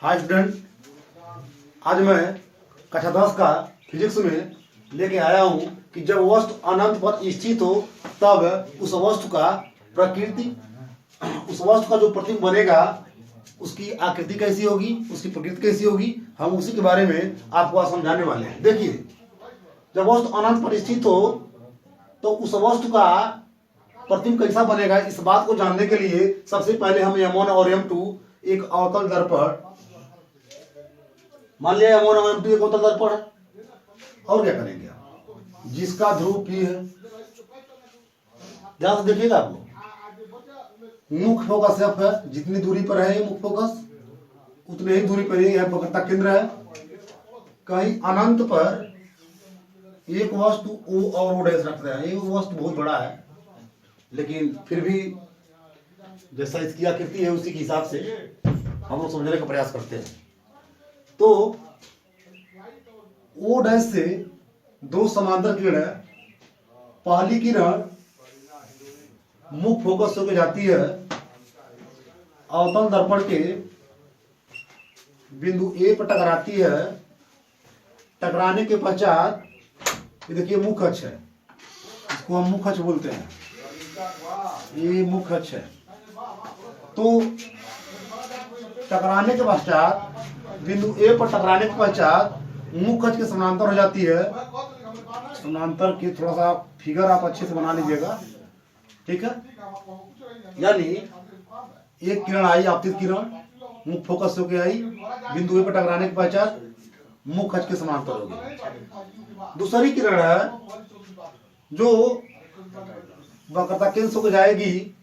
Hi student, आज मैं कक्षा 10 का फिजिक्स में लेके आया हूँ कि जब वस्तु अनंत पर स्थित हो तब उस वस्तु का प्रकृति, उस वस्तु का जो प्रतिबिंब बनेगा उसकी आकृति कैसी होगी, उसकी प्रकृति कैसी होगी, हम उसी के बारे में आपको आज समझाने वाले हैं। देखिए, जब वस्तु अनंत पर स्थित हो तो उस वस्तु का प्रतिबिंब कैसा बनेगा, इस बात को जानने के लिए सबसे पहले हम M1 और M2 एक अवतल दर्पण, मान लिया M1 और M2 एक अवतल दर्पण है, और क्या करेंगे आप, जिसका ध्रुव P है। ध्यान से देखिएगा आप लोग, मुख्य फोकस F है, जितनी दूरी पर है ये मुख्य फोकस उतने ही दूरी पर यह वक्रता केंद्र है। कहीं अनंत पर एक वस्तु O और O डैश रखते हैं, ये वस्तु बहुत बड़ा है लेकिन फिर भी जैसा इसकी आकृति है उसी के हिसाब से हम लोग समझने का प्रयास करते हैं। तो O डैश से दो समांतर किरण है, पहली किरण मुख्य फोकस होकर जाती है अवतल दर्पण के बिंदु A पर टकराती है। टकराने के पश्चात ये देखिए मुख्य अक्ष है, इसको हम मुख्य अक्ष बोलते हैं, ये मुख्य अक्ष है। तो टकराने के पश्चात बिंदु A पर टकराने के पश्चात मुख्य अक्ष के समानांतर हो जाती है। समानांतर की थोड़ा सा फिगर आप अच्छे से बना लीजिएगा, ठीक है। यानी एक किरण आई, आपतित किरण मुख्य फोकस होके आई, बिंदु A पर टकराने के पश्चात मुख्य अक्ष के समानांतर हो गई। दूसरी किरण है जो वक्रता केंद्र होकर जाएगी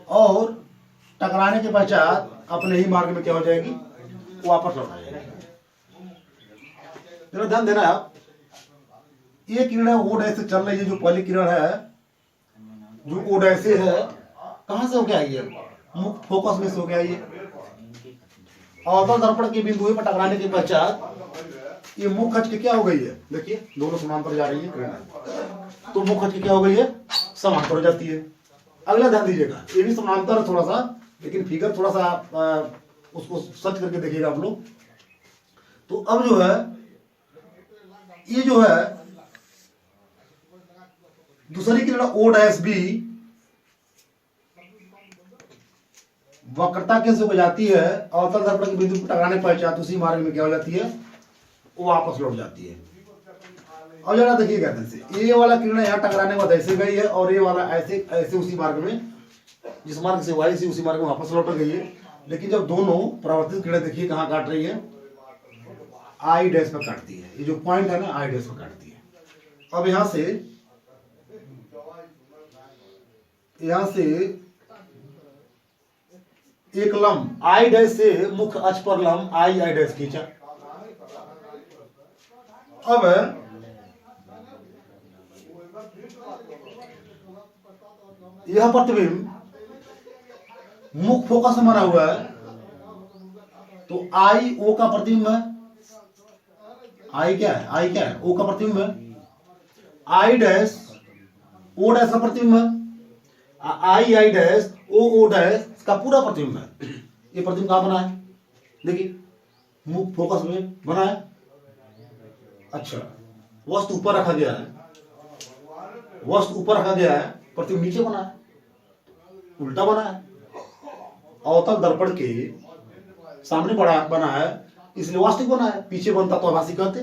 और टकराने के पश्चात अपने ही मार्ग में क्या हो जाएगी, वापस लौट जाएगी। जरा ध्यान देना आप, ये किरण O डैश से चल रही है, जो पहली किरण है जो O डैश से है, कहां से होके आई है, मुख्य फोकस में से होके आई है। अवतल दर्पण के बिंदु पर टकराने के पश्चात ये मुख्य अक्ष की क्या हो गई है, देखिए दोनों समांतर जा रही है किरण, तो मुख्य अक्ष की क्या हो गई है, समांतर हो जाती है। अगला ध्यान दीजिएगा, ये भी समांतर थोड़ा सा, लेकिन फिगर थोड़ा सा उसको सर्च करके देखिएगा आप लोग। तो अब जो है ये जो है दूसरी किरण O डैश भी वक्रता केंद्र से जाती है, अवतल दर्पण के बिंदु पर टकराने पर पश्चात उसी मार्ग में क्या हो जाती है, वो वापस लौट जाती है। और जरा देखिए कहते हैं, ये वाला किरण यहाँ टकराने के बाद ऐसे गई है और ये वाला ऐसे ऐसे उसी मार्ग में, जिस मार्ग से वाई सी उसी मार्ग में वापस लौट गई है। लेकिन जब दोनों परावर्तित किरण देखिए कहाँ काट रही है, आई डैश पर काटती है, ये जो पॉइंट है ना आई डैश पर काटती है। अब यहाँ से एक लंब आई डैश से मुख्य अक्ष पर लंब आई डैश खींचा। अब यह प्रतिबिंब मुख्य फोकस में बना हुआ है, तो आई O का प्रतिबिंब है। आई क्या है, आई क्या है, O का प्रतिबिंब है। आई डैश O डैश का प्रतिबिंब है, आई डैश O डैश का पूरा प्रतिबिंब है। ये प्रतिबिंब कहां बना है, देखिए मुख्य फोकस में बना है। अच्छा, वस्तु ऊपर रखा गया है, वस्तु ऊपर रखा गया है, प्रतिबिंब नीचे बना है, उल्टा बना है। अवतल दर्पण के सामने बना है इसलिए वास्तविक बना है, पीछे बनता तो आभासी कहते।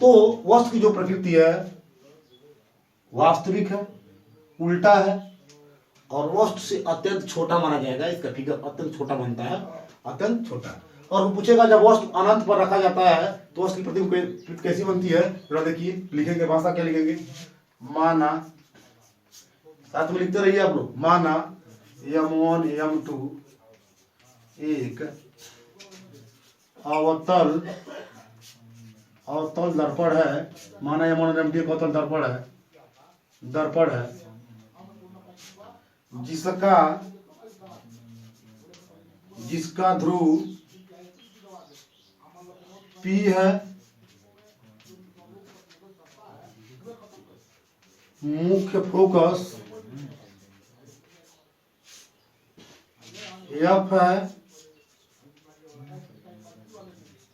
तो वस्तु की जो प्रकृति है वास्तविक है, उल्टा है, और वस्तु से अत्यंत छोटा माना जाएगा। इसका फिगर अत्यंत छोटा बनता है, अत्यंत छोटा। और वो पूछेगा जब वस्तु अनंत पर रखा जाता है तो वस्तु की प्रतिबिंब कैसी बनती है, जरा देखिए, लिखेंगे भाषा क्या लिखेंगे, माना, साथ में लिखते रहिए आप लोग, माना M1 M2 एक अवतल दर्पण है। माना M1 और M2 एक अवतल दर्पण है जिसका ध्रुव P है, मुख्य फोकस एफ है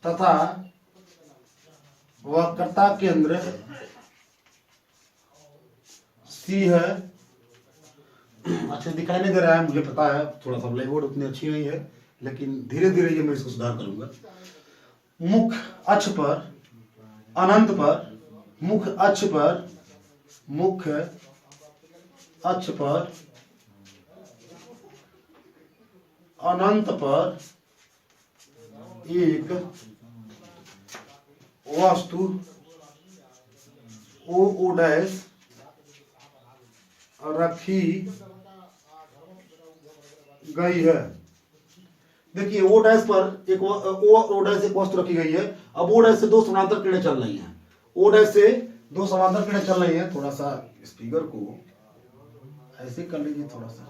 तथा वक्रता केंद्र सी है। अच्छा दिखाई नहीं दे रहा है, मुझे पता है, थोड़ा सा ब्लैक बोर्ड उतनी अच्छी नहीं है, लेकिन धीरे धीरे ये मैं इसको सुधार करूंगा। मुख्य अक्ष पर अनंत पर, मुख्य अक्ष पर, मुख्य अक्ष पर अनंत पर एक वस्तु ओ डैश रखी गई है। देखिए ओ डैश पर एक ओ डैश एक वस्तु रखी गई है। अब ओ डैश से दो समांतर किरणें चल रही हैं। ओ डैश से दो समांतर किरणें चल रही हैं। थोड़ा सा स्पीकर को ऐसे कर लीजिए थोड़ा सा,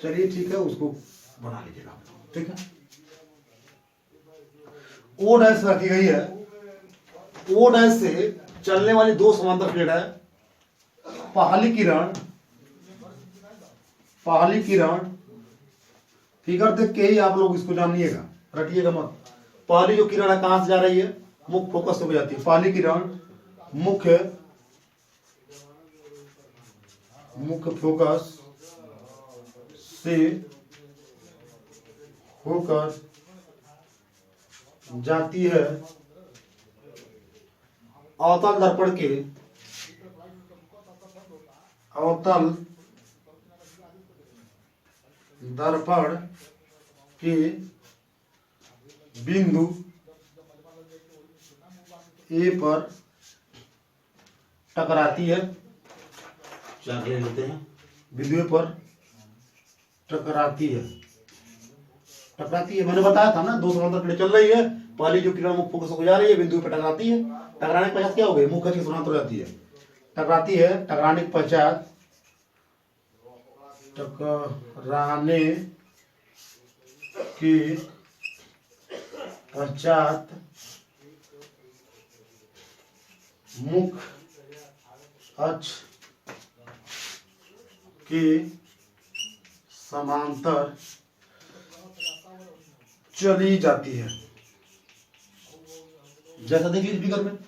चलिए ठीक है, उसको बना लीजिएगा, ठीक है। ओ डैश रखी गई है। ओ डैश से चलने वाली दो समांतर किरणें, पहली किरण फिगर देख के ही आप लोग इसको जानिएगा, रटिएगा मत। पहली जो किरण है कहां से जा रही है, मुख्य फोकस हो जाती है। पहली किरण मुख्य फोकस से होकर जाती है अवतल दर्पण के बिंदु ए पर टकराती है। चाक ले लेते हैं, बिंदु ए पर टकराती है। मैंने बताया था ना, दो समांतर किरणें चल रही है। पहली जो किरण मुख्य फोकस को जा रही है, बिंदु पे टकराती है। टकराने के पश्चात क्या हो गई, मुख्य अक्ष के समांतर हो जाती है। टकराती है, टकराने के पश्चात मुख्य अक्ष के समांतर चली जाती है। जैसा देख लीजिए फिगर में,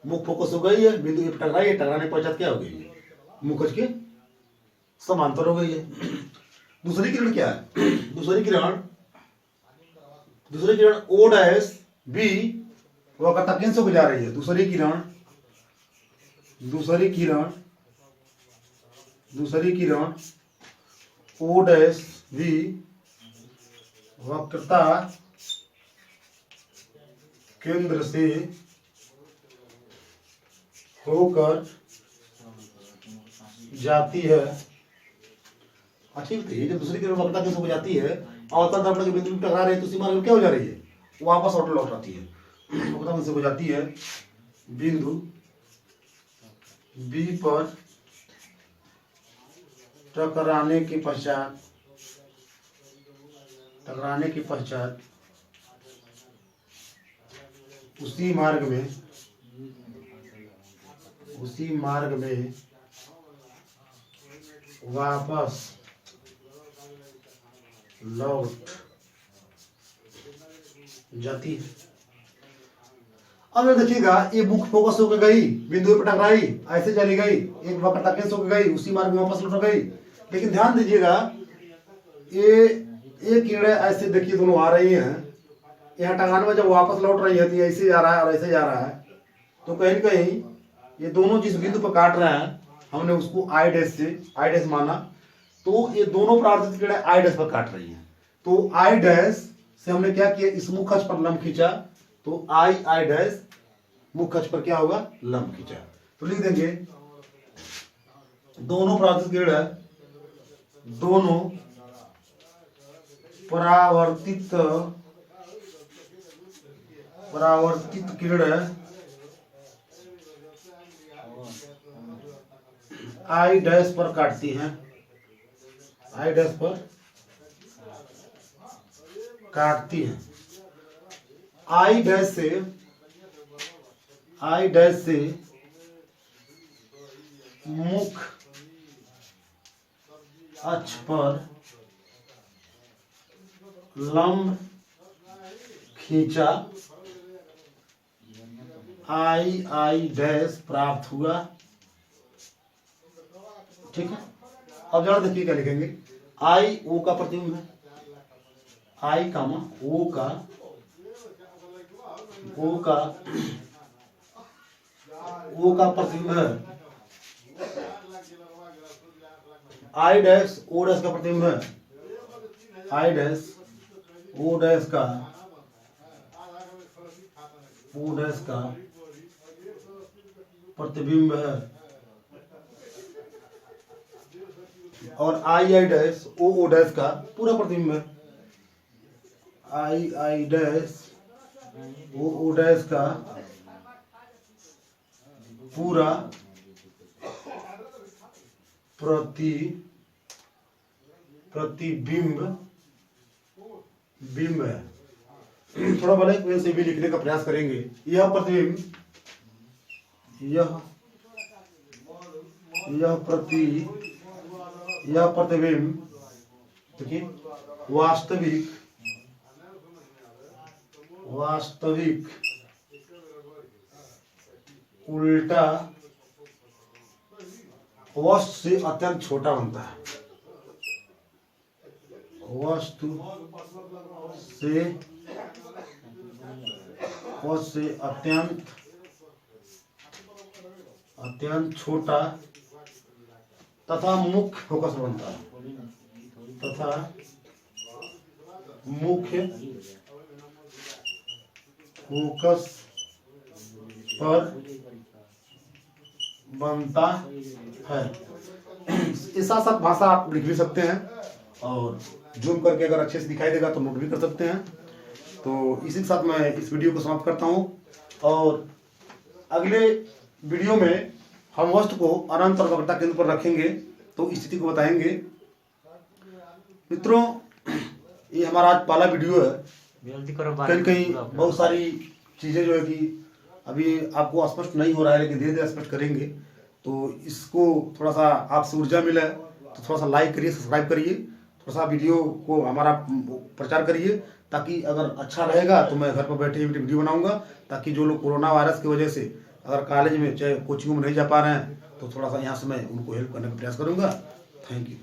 मुख्य फोकस हो गई है, बिंदु पे टकराई है, टकराने के पश्चात क्या हो गई, मुख्य अक्ष के समांतर हो गई है। दूसरी किरण क्या है, दूसरी किरण ओ डैश बी वक्रता केंद्र से गुजर रही है। दूसरी किरण ओ डैश बी वक्रता केंद्र से होकर जाती है। अच्छी बताइए, जब दूसरी किरण वक्रता केंद्र से जाती है, अवतल दर्पण के बिंदु पर टकरा रही है, तो उसी मार्ग में क्या हो जा रही है, वापस ऑटो लौट आती है। वक्रता केंद्र से हो जाती है, बिंदु बी पर टकराने के पश्चात उसी मार्ग में वापस लौट जाती है। अब ये देखिएगा, ये मुख्य फोकस होकर गई, बिंदु पर टकराई, ऐसे चली गई, एक वक्रता केंद्र होकर गई, उसी मार्ग में वापस लौट गई। लेकिन ध्यान दीजिएगा, ये किरणें ऐसे देखिए दोनों आ रही हैं। यहाँ टकराने में जब वापस लौट रही है तो ऐसे जा रहा है और ऐसे जा रहा है, तो कहीं न कहीं ये दोनों जिस बिंदु पर काट रहे हैं, हमने उसको आई डैश माना, तो ये दोनों परावर्तित किरणें आई डैश पर काट रही हैं। तो आई डैश से हमने क्या किया, इस मुख्य अक्ष पर लंब खींचा, तो आई डैश मुख्य अक्ष पर क्या होगा, लंब खींचा। तो लिख देंगे दोनों परावर्तित किरणें, दोनों परावर्तित किरणें आई डैश पर काटती हैं, आई डैश पर काटती हैं। आई डैश से मुख्य अक्ष पर लंब खींचा आई डैश प्राप्त हुआ। ठीक है, अब जरा देखिए क्या लिखेंगे। आई ओ का प्रतिबिंब है, आई कामा ओ का प्रतिबिंब है। आई डैश ओ डैश का प्रतिबिंब है, आई डैश ओ डैश का प्रतिबिंब है। और आई डैश ओ डैश का पूरा प्रतिबिंब है। आई डैश ओ डैश का पूरा प्रतिबिंब है। थोड़ा बड़े से भी लिखने का प्रयास करेंगे। यह प्रतिबिंब देखिए वास्तविक उल्टा वस्तु से अत्यंत छोटा बनता है। वस्तु से अत्यंत छोटा तथा मुख्य फोकस बनता है। मुख्य फोकस पर बनता है। इस साथ भाषा आप लिख भी सकते हैं और जूम करके अगर अच्छे से दिखाई देगा तो नोट भी कर सकते हैं। तो इसी के साथ मैं इस वीडियो को समाप्त करता हूं और अगले वीडियो में हम वस्तु को अनंत और वक्रता केंद्र पर रखेंगे तो स्थिति को बताएंगे। मित्रों, ये हमारा आज पहला वीडियो है। कहीं बहुत सारी चीजें जो है कि अभी आपको स्पष्ट नहीं हो रहा है, लेकिन धीरे धीरे स्पष्ट करेंगे। तो इसको थोड़ा सा आपसे ऊर्जा मिले तो थोड़ा सा लाइक करिए, सब्सक्राइब करिए, थोड़ा सा वीडियो को हमारा प्रचार करिए, ताकि अगर अच्छा रहेगा तो मैं घर पर बैठे वीडियो बनाऊंगा, ताकि जो लोग कोरोना वायरस की वजह से अगर कॉलेज में चाहे कोचिंग में नहीं जा पा रहे हैं तो थोड़ा सा यहाँ से मैं उनको हेल्प करने का प्रयास करूंगा। Thank you.